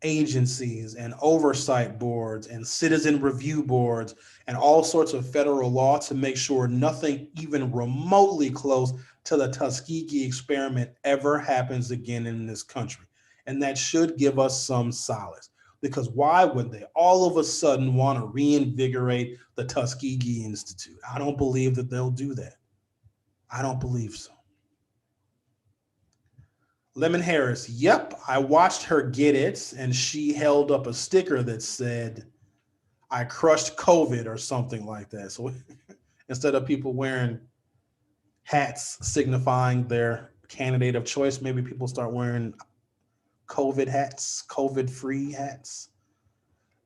agencies and oversight boards and citizen review boards and all sorts of federal law to make sure nothing even remotely close to the Tuskegee experiment ever happens again in this country. And that should give us some solace, because why would they all of a sudden want to reinvigorate the Tuskegee Institute? I don't believe that they'll do that. I don't believe so. Lemon Harris, yep, I watched her get it, and she held up a sticker that said, I crushed COVID or something like that. So instead of people wearing hats signifying their candidate of choice, maybe people start wearing COVID hats, COVID-free hats.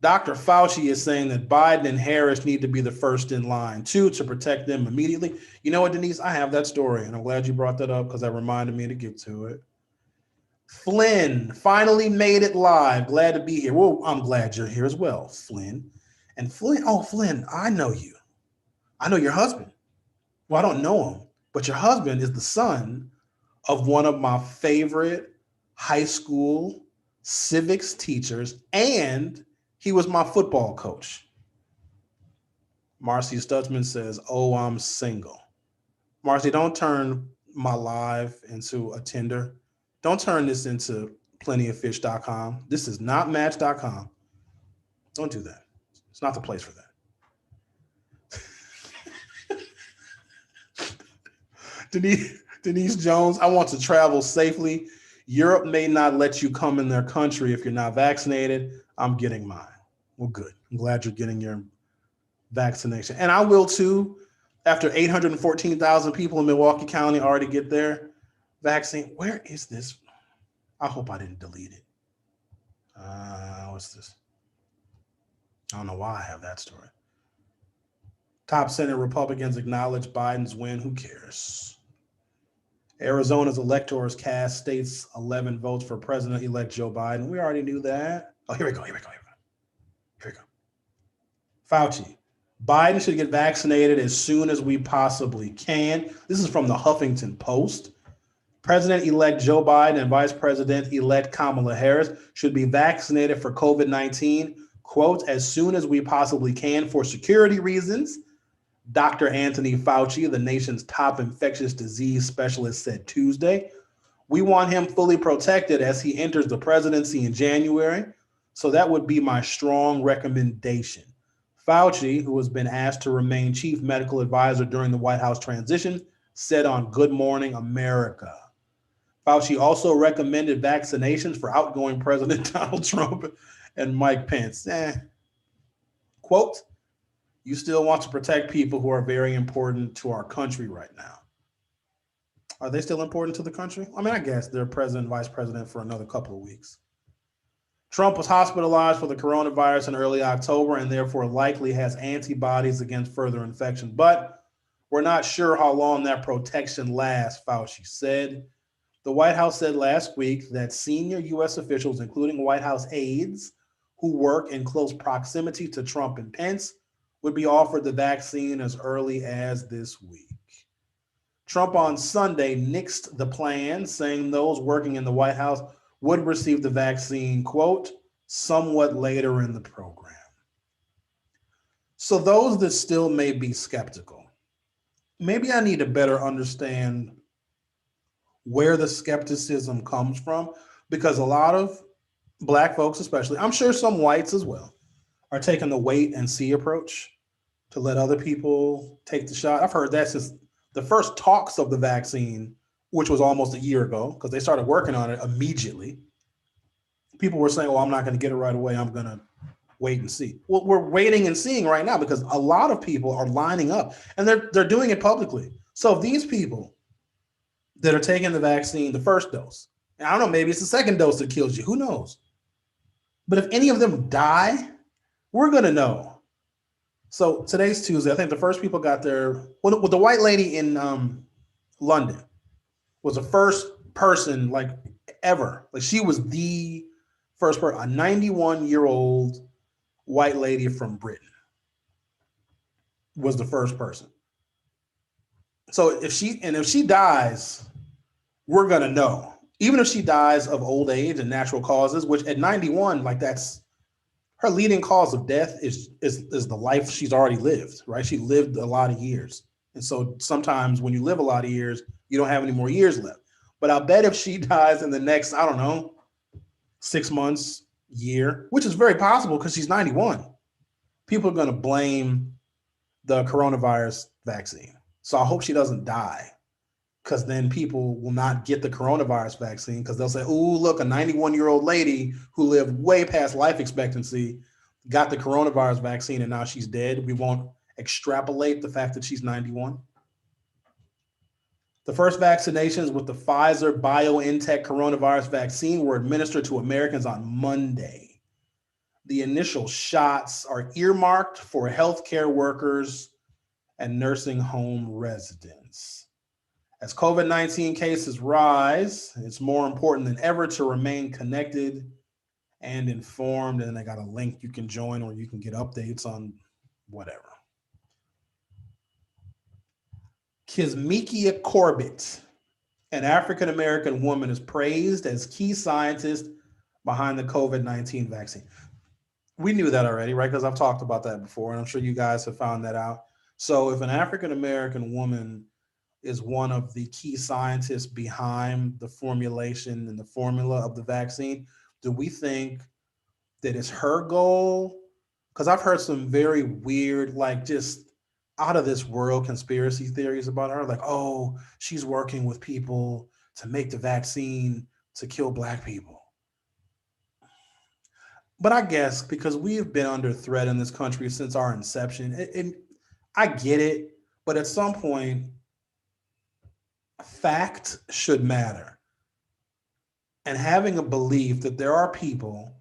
Dr. Fauci is saying that Biden and Harris need to be the first in line, too, to protect them immediately. You know what, Denise? I have that story, and I'm glad you brought that up because that reminded me to get to it. Flynn finally made it live. Glad to be here. Well, I'm glad you're here as well, Flynn. And Flynn, I know you. I know your husband. Well, I don't know him, but your husband is the son of one of my favorite high school civics teachers, and he was my football coach. Marcy Stutzman says, oh, I'm single. Marcy, don't turn my live into a Tinder. Don't turn this into plentyoffish.com. This is not match.com. Don't do that. It's not the place for that. Denise Jones, I want to travel safely. Europe may not let you come in their country if you're not vaccinated. I'm getting mine. Well, good. I'm glad you're getting your vaccination. And I will too, after 814,000 people in Milwaukee County already get their vaccine. Where is this? I hope I didn't delete it. What's this? I don't know why I have that story. Top Senate Republicans acknowledge Biden's win. Who cares? Arizona's electors cast state's 11 votes for President-elect Joe Biden. We already knew that. Oh, here we go. Fauci. Biden should get vaccinated as soon as we possibly can. This is from the Huffington Post. President-elect Joe Biden and Vice President-elect Kamala Harris should be vaccinated for COVID-19, quote, as soon as we possibly can for security reasons. Dr. Anthony Fauci, the nation's top infectious disease specialist, said Tuesday. We want him fully protected as he enters the presidency in January. So that would be my strong recommendation. Fauci, who has been asked to remain chief medical advisor during the White House transition, said on Good Morning America. Fauci also recommended vaccinations for outgoing President Donald Trump and Mike Pence. Quote, you still want to protect people who are very important to our country right now. Are they still important to the country? I mean, I guess they're president, vice president for another couple of weeks. Trump was hospitalized for the coronavirus in early October and therefore likely has antibodies against further infection, but we're not sure how long that protection lasts, Fauci said. The White House said last week that senior U.S. officials, including White House aides who work in close proximity to Trump and Pence, would be offered the vaccine as early as this week. Trump on Sunday nixed the plan, saying those working in the White House would receive the vaccine, quote, somewhat later in the program. So those that still may be skeptical, maybe I need to better understand where the skepticism comes from, because a lot of Black folks, especially, I'm sure some whites as well, are taking the wait and see approach to let other people take the shot. I've heard that since the first talks of the vaccine, which was almost a year ago, because they started working on it immediately. People were saying, well, I'm not going to get it right away. I'm going to wait and see. Well, we're waiting and seeing right now because a lot of people are lining up and they're doing it publicly. So if these people that are taking the vaccine, the first dose, and I don't know, maybe it's the second dose that kills you. Who knows? But if any of them die, we're going to know. So today's Tuesday. I think the first people got their, well, the white lady in London was the first person like ever. Like she was the first person, a 91-year-old white lady from Britain was the first person. So if she dies, we're going to know. Even if she dies of old age and natural causes, which at 91, like that's her leading cause of death is the life she's already lived, right? She lived a lot of years. And so sometimes when you live a lot of years, you don't have any more years left. But I'll bet if she dies in the next, I don't know, 6 months, year, which is very possible because she's 91, people are going to blame the coronavirus vaccine. So I hope she doesn't die, because then people will not get the coronavirus vaccine because they'll say, oh, look, a 91-year-old lady who lived way past life expectancy got the coronavirus vaccine and now she's dead. We won't extrapolate the fact that she's 91. The first vaccinations with the Pfizer BioNTech coronavirus vaccine were administered to Americans on Monday. The initial shots are earmarked for healthcare workers and nursing home residents. As COVID-19 cases rise, it's more important than ever to remain connected and informed. And I got a link you can join or you can get updates on whatever. Kizzmekia Corbett, an African-American woman, is praised as key scientist behind the COVID-19 vaccine. We knew that already, right? Because I've talked about that before, and I'm sure you guys have found that out. So if an African-American woman is one of the key scientists behind the formulation and the formula of the vaccine, do we think that it's her goal? Because I've heard some very weird, like just out of this world conspiracy theories about her, like, oh, she's working with people to make the vaccine to kill black people. But I guess because we have been under threat in this country since our inception, I get it. But at some point, fact should matter. And having a belief that there are people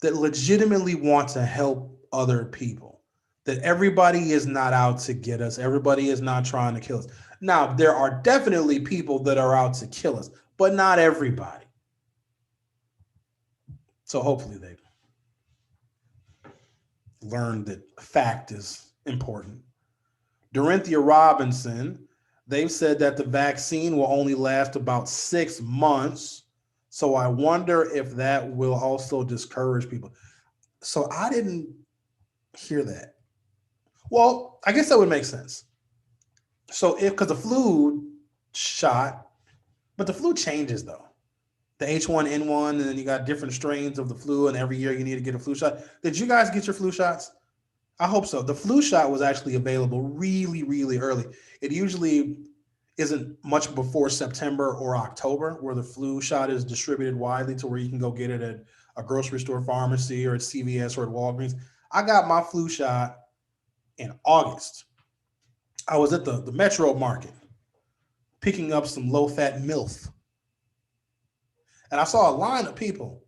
that legitimately want to help other people, that everybody is not out to get us, everybody is not trying to kill us. Now, there are definitely people that are out to kill us, but not everybody. So hopefully they learn that fact is important. Dorinthia Robinson, they've said that the vaccine will only last about 6 months. So I wonder if that will also discourage people. So I didn't hear that. Well, I guess that would make sense. So if, because the flu shot, but the flu changes though. The H1N1, and then you got different strains of the flu, and every year you need to get a flu shot. Did you guys get your flu shots? I hope so. The flu shot was actually available really, really early. It usually isn't much before September or October where the flu shot is distributed widely to where you can go get it at a grocery store pharmacy or at CVS or at Walgreens. I got my flu shot in August. I was at the Metro Market picking up some low-fat MILF. And I saw a line of people,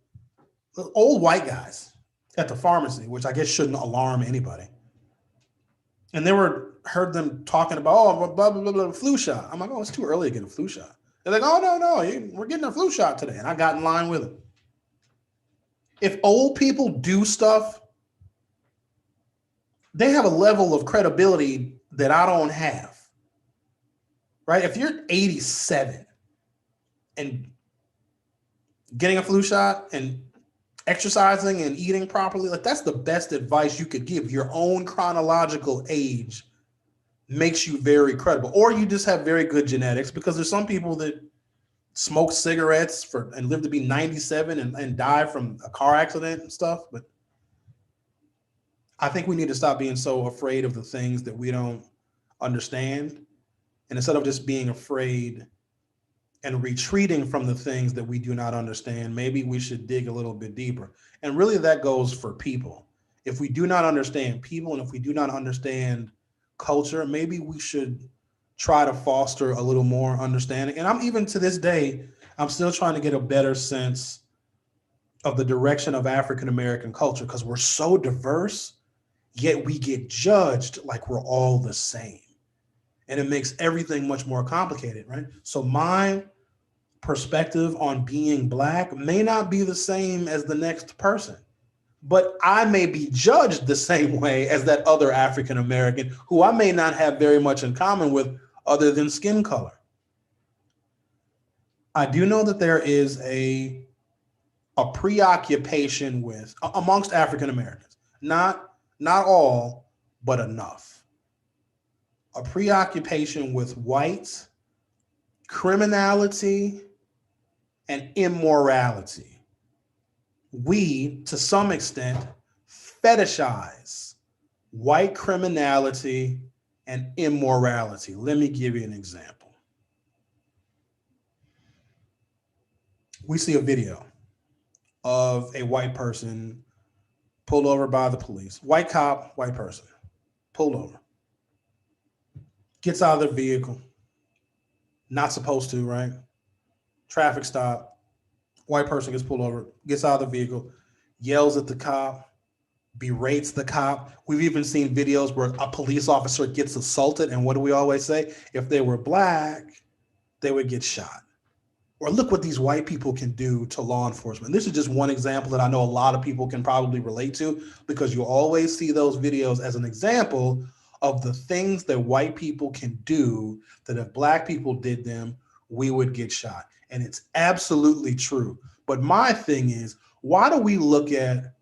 old white guys, at the pharmacy, which I guess shouldn't alarm anybody. And heard them talking about, oh, blah, blah, blah, blah, flu shot. I'm like, oh, it's too early to get a flu shot. They're like, oh, no, we're getting a flu shot today. And I got in line with them. If old people do stuff, they have a level of credibility that I don't have, right? If you're 87 and getting a flu shot and exercising and eating properly, like that's the best advice you could give. Your own chronological age makes you very credible, or you just have very good genetics, because there's some people that smoke cigarettes and live to be 97 and die from a car accident and stuff. But I think we need to stop being so afraid of the things that we don't understand. And instead of just being afraid and retreating from the things that we do not understand, maybe we should dig a little bit deeper. And really that goes for people. If we do not understand people, and if we do not understand culture, maybe we should try to foster a little more understanding. And I'm even to this day, I'm still trying to get a better sense of the direction of African American culture, because we're so diverse, yet we get judged like we're all the same. And it makes everything much more complicated, right? So my perspective on being black may not be the same as the next person, but I may be judged the same way as that other African American who I may not have very much in common with other than skin color. I do know that there is a preoccupation with amongst African Americans, not all, but enough. A preoccupation with whites, criminality, and immorality. We, to some extent, fetishize white criminality and immorality. Let me give you an example. We see a video of a white person pulled over by the police. White cop, white person, pulled over. Gets out of their vehicle. Not supposed to, right? Traffic stop. White person gets pulled over, gets out of the vehicle, yells at the cop, berates the cop. We've even seen videos where a police officer gets assaulted, and what do we always say? If they were black, they would get shot. Or look what these white people can do to law enforcement. This is just one example that I know a lot of people can probably relate to, because you always see those videos as an example of the things that white people can do that if black people did them, we would get shot. And it's absolutely true. But my thing is, why do we look at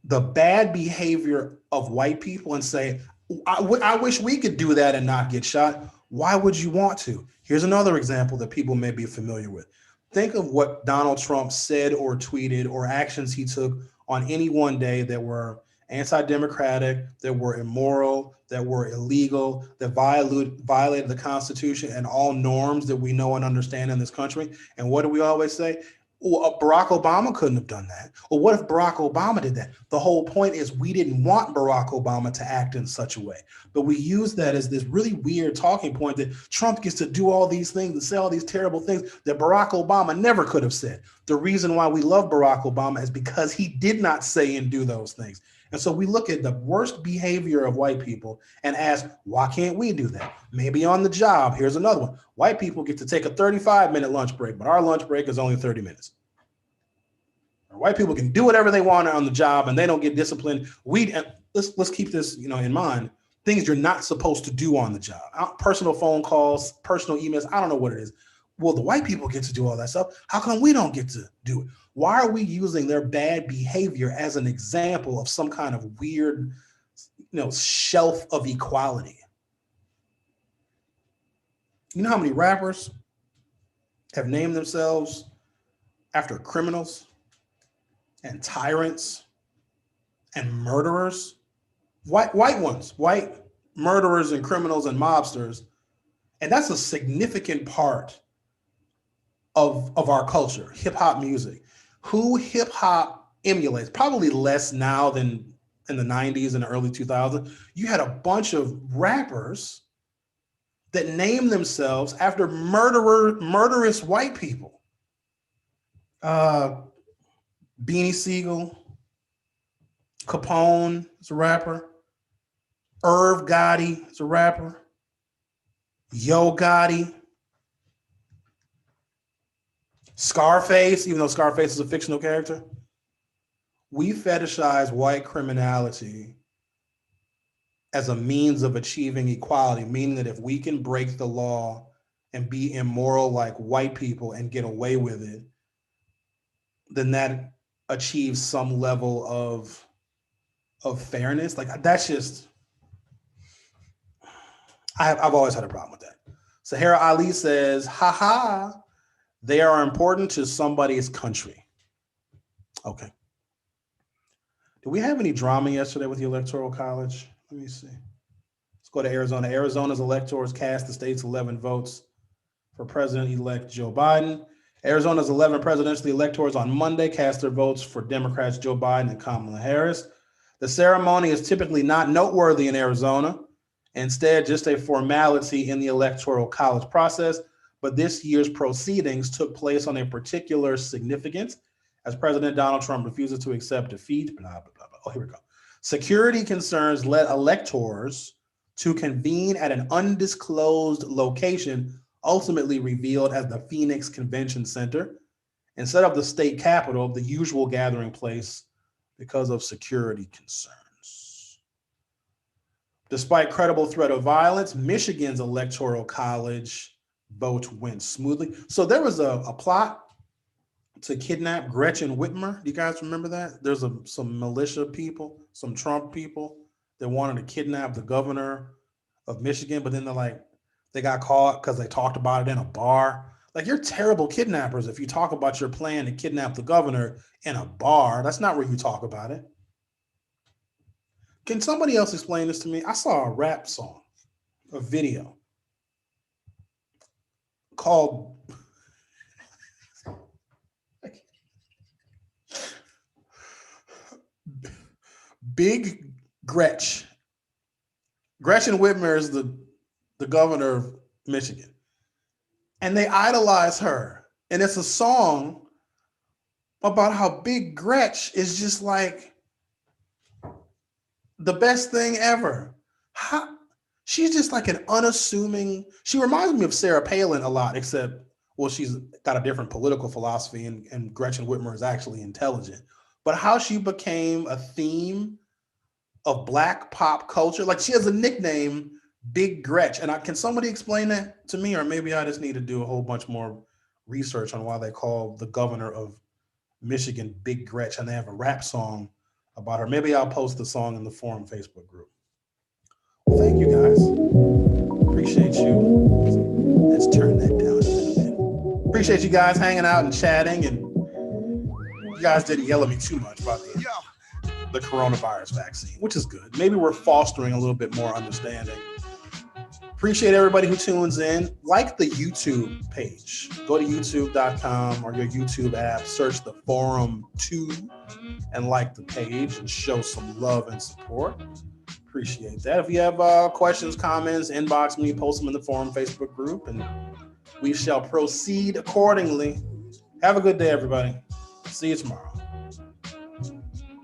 the bad behavior of white people and say, I wish we could do that and not get shot? Why would you want to? Here's another example that people may be familiar with. Think of what Donald Trump said or tweeted or actions he took on any one day that were anti-democratic, that were immoral, that were illegal, that violated the Constitution and all norms that we know and understand in this country. And what do we always say? Well, Barack Obama couldn't have done that. Well, what if Barack Obama did that? The whole point is we didn't want Barack Obama to act in such a way. But we use that as this really weird talking point that Trump gets to do all these things and say all these terrible things that Barack Obama never could have said. The reason why we love Barack Obama is because he did not say and do those things. And so we look at the worst behavior of white people and ask, why can't we do that? Maybe on the job. Here's another one. White people get to take a 35-minute lunch break, but our lunch break is only 30 minutes. White people can do whatever they want on the job and they don't get disciplined. Let's keep this, in mind. Things you're not supposed to do on the job. Personal phone calls, personal emails. I don't know what it is. Well, the white people get to do all that stuff. How come we don't get to do it? Why are we using their bad behavior as an example of some kind of weird, shelf of equality? You know how many rappers have named themselves after criminals and tyrants and murderers? White ones, white murderers and criminals and mobsters. And that's a significant part of our culture, hip hop music. Who hip hop emulates, probably less now than in the 90s and the early 2000s. You had a bunch of rappers that named themselves after murderous white people. Beanie Siegel, Capone is a rapper. Irv Gotti is a rapper. Yo Gotti. Scarface, even though Scarface is a fictional character. We fetishize white criminality as a means of achieving equality, meaning that if we can break the law and be immoral like white people and get away with it, then that achieves some level of fairness. Like that's just, I've always had a problem with that. Sahara Ali says, haha, they are important to somebody's country. Okay. Did we have any drama yesterday with the Electoral College? Let me see. Let's go to Arizona. Arizona's electors cast the state's 11 votes for President-elect Joe Biden. Arizona's 11 presidential electors on Monday cast their votes for Democrats Joe Biden and Kamala Harris. The ceremony is typically not noteworthy in Arizona, instead just a formality in the Electoral College process. But this year's proceedings took place on a particular significance as President Donald Trump refuses to accept defeat, blah, blah, blah, blah. Oh, here we go. Security concerns led electors to convene at an undisclosed location, ultimately revealed as the Phoenix Convention Center, instead of the state capitol, the usual gathering place, because of security concerns. Despite credible threat of violence, Michigan's Electoral College vote went smoothly. So there was a plot to kidnap Gretchen Whitmer. Do you guys remember that? There's some militia people, some Trump people that wanted to kidnap the governor of Michigan, but then they got caught because they talked about it in a bar. Like, you're terrible kidnappers if you talk about your plan to kidnap the governor in a bar. That's not where you talk about it. Can somebody else explain this to me? I saw a rap song, a video called Big Gretch. Gretchen Whitmer is the governor of Michigan. And they idolize her. And it's a song about how Big Gretch is just like the best thing ever. She's just like an unassuming, she reminds me of Sarah Palin a lot, except, well, she's got a different political philosophy and Gretchen Whitmer is actually intelligent. But how she became a theme of Black pop culture, like she has a nickname, Big Gretch. And can somebody explain that to me? Or maybe I just need to do a whole bunch more research on why they call the governor of Michigan Big Gretch and they have a rap song about her. Maybe I'll post the song in the Forum Facebook group. Well, thank you guys. Appreciate you. Let's turn that down a little bit. Appreciate you guys hanging out and chatting, and you guys didn't yell at me too much about the the coronavirus vaccine, which is good. Maybe we're fostering a little bit more understanding. Appreciate everybody who tunes in. Like the YouTube page. Go to youtube.com or your YouTube app, search the Forum 2 and like the page and show some love and support. Appreciate that. If you have questions, comments, inbox me, post them in the Forum Facebook group, and we shall proceed accordingly. Have a good day, everybody. See you tomorrow.